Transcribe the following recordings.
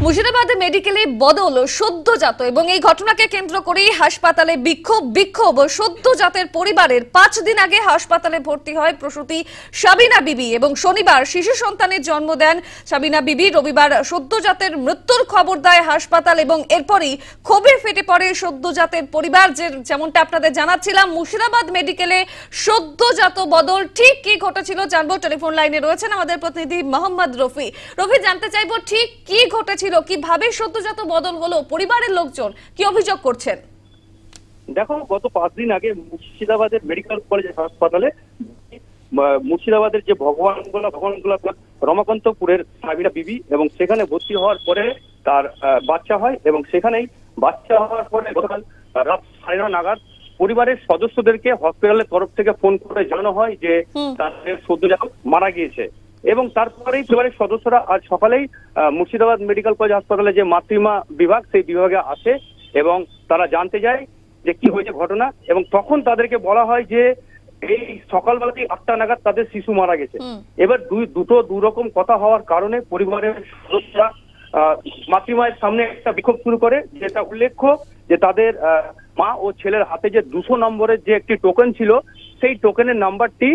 মুর্শিদাবাদে মেডিকেলে বদল সদ্যজাত এবং এই ঘটনাকে কেন্দ্র করেই হাসপাতালে বিক্ষোভ সদ্যজাতের পরিবারের 5 দিন আগে হাসপাতালে ভর্তি হয় প্রসূতি সাবিনা বিবি এবং শনিবার শিশু সন্তানের জন্ম দেন সাবিনা বিবি। রবিবার সদ্যজাতের মৃত্যুর খবর দেয় হাসপাতাল এবং এরপরই ক্ষোভে ফেটে পড়ে সদ্যজাতের পরিবার। যেমনটা আপনাদের জানাচ্ছিলাম, মুর্শিদাবাদ মেডিকেলে সদ্যজাত বদল ঠিক কি ঘটেছিল জানবো। টেলিফোন লাইনে রয়েছেন আমাদের প্রতিনিধি মোহাম্মদ রফি। জানতে চাইবো ঠিক কি ঘটেছিল, কিভাবে সদ্যজাত বদল হলো, পরিবারের লোকজন কি অভিযোগ করছেন? দেখো, গত 5 দিন আগে মুর্শিদাবাদের মেডিকেল কলেজ হাসপাতালে মুর্শিদাবাদের যে ভগবানগোলা রমাকান্তপুরের সাবিনা বিবি এবং সেখানে ভর্তি হওয়ার পরে তার বাচ্চা হয় এবং সেখানেই বাচ্চা হওয়ার পরে গতকাল রাত 9:30 নাগাদ পরিবারের সদস্যদেরকে হসপিটালের তরফ থেকে ফোন করে জানানো হয় যে তাদের সদ্যজাত মারা গিয়েছে এবং তারপরেই পরিবারের সদস্যরা আজ সকালেই মুর্শিদাবাদ মেডিকেল কলেজ হাসপাতালে যে মাতৃমা বিভাগ সেই বিভাগে আসে এবং তারা জানতে যায় যে কি হয়েছে ঘটনা এবং তখন তাদেরকে বলা হয় যে এই সকালবেলাতেই 8টা নাগাদ তাদের শিশু মারা গেছে। এবার দুই রকম কথা হওয়ার কারণে পরিবারের সদস্যরা মাতৃমায়ের সামনে একটা বিক্ষোভ শুরু করে, যেটা উল্লেখ্য যে তাদের মা ও ছেলের হাতে যে 200 নম্বরের যে একটি টোকেন ছিল সেই টোকেনের নাম্বারটি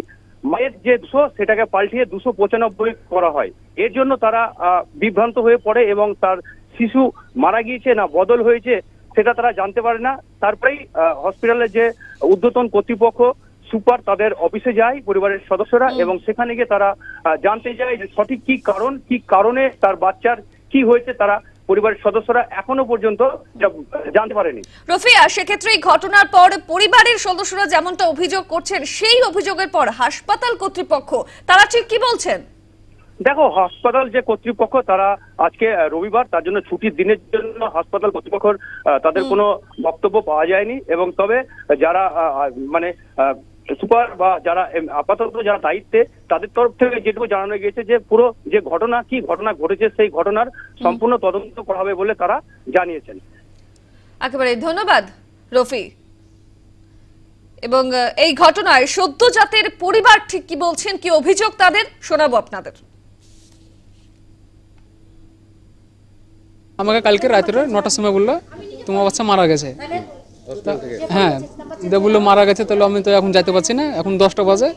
মায়ের যে 200 সেটাকে পাল্টিয়ে 295 করা হয়। এর জন্য তারা বিভ্রান্ত হয়ে পড়ে এবং তার শিশু মারা গিয়েছে না বদল হয়েছে সেটা তারা জানতে পারে না। তারপরেই হসপিটালের যে ঊর্ধ্বতন কর্তৃপক্ষ সুপার তাদের অফিসে যায় পরিবারের সদস্যরা এবং সেখানে গিয়ে তারা জানতে যায় যে সঠিক কি কারণে তার বাচ্চার কি হয়েছে তারা পরিবারের সদস্যরা এখনো পর্যন্ত জানতে পারেনি। রফিয়া, সেক্ষেত্রে এই ঘটনার পর পরিবারের সদস্যরা যেমনটা অভিযোগ করছেন সেই অভিযোগের পর হাসপাতাল কর্তৃপক্ষ তারা ঠিক কি বলছেন? দেখো, হাসপাতাল যে কর্তৃপক্ষ তারা আজকে রবিবার, তার জন্য ছুটির দিনের জন্য হাসপাতাল কর্তৃপক্ষের তাদের কোনো বক্তব্য পাওয়া যায়নি এবং তবে যারা মানে সুপার বা যারা আপাতত যারা দায়িত্বে তাদের তরফ থেকে যেটুকু জানানো গিয়েছে যে পুরো যে ঘটনা ঘটেছে সেই ঘটনার সম্পূর্ণ তদন্ত করা হবে বলে তারা জানিয়েছেন। একেবারে ধন্যবাদ রফি। এবং এই ঘটনায় সদ্যজাতের পরিবার ঠিক কি বলছেন, কি অভিযোগ তাদের শোনাবো আপনাদের। আমাকে কালকে রাত্রে 9টার সময় বললো তোমার বাচ্চা মারা গেছে। হ্যাঁ, বললো মারা গেছে, তাহলে আমি তো এখন যাইতে পারছি না, এখন 10টা বাজে,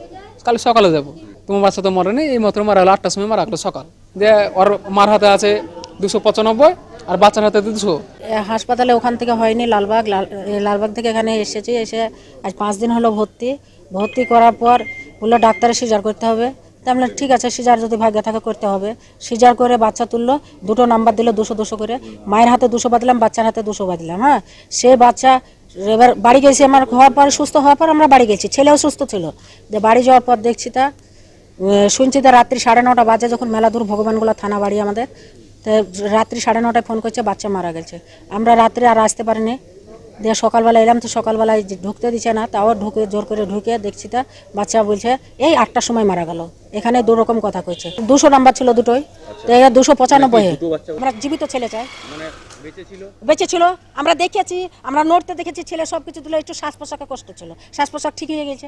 কাল সকালে যাবো। তোমার বাচ্চা তো মরেনি, এই মাত্র মারা গেলো, 8টার সময় মারা গেলো সকাল। দিয়ে ওর মার হাতে আছে 295 আর বাচ্চার হাতে 200। হাসপাতালে ওখান থেকে হয়নি, লালবাগ থেকে এখানে এসেছি। এসে আজ 5 দিন হলো ভর্তি করার পর বললো ডাক্তারে সিজার করতে হবে। তাহলে ঠিক আছে, সিজার যদি ভাগ্যে থাকে করতে হবে। সিজার করে বাচ্চা তুললো, 2টো নাম্বার দিল 200 করে। মায়ের হাতে 200 বাঁধলাম, বাচ্চার হাতে 200 বাঁধলাম। হ্যাঁ, সে বাচ্চা এবার বাড়ি গেছি, আমার হওয়ার পর সুস্থ হওয়ার পর আমরা বাড়ি গেছি, ছেলেও সুস্থ ছিল। যে বাড়ি যাওয়ার পর দেখছি শুনছি রাত্রি 9:30 বাজে, যখন মেলাদুর ভগবানগোলা থানা বাড়ি আমাদের, তো রাত্রি 9:30 ফোন করছে বাচ্চা মারা গেছে। আমরা রাত্রে আর আসতে পারিনি, দিয়ে সকালবেলা এলাম, তো সকালবেলায় ঢুকতে দিচ্ছে না, তাও জোর করে ঢুকে দেখছি বাচ্চা বলছে এই 8টার সময় মারা গেল। এখানে 2 রকম কথা কইছে। 200 নাম্বার ছিল দুটোই, 295। আমরা জীবিত ছেলে চাই, বেঁচে ছিল। আমরা দেখেছি, আমরা নড়তে দেখেছি, ছেলে সবকিছু দিল, একটু শ্বাস প্রশ্বাসে কষ্ট ছিল, শ্বাস প্রশ্বাস ঠিক হয়ে গেছে।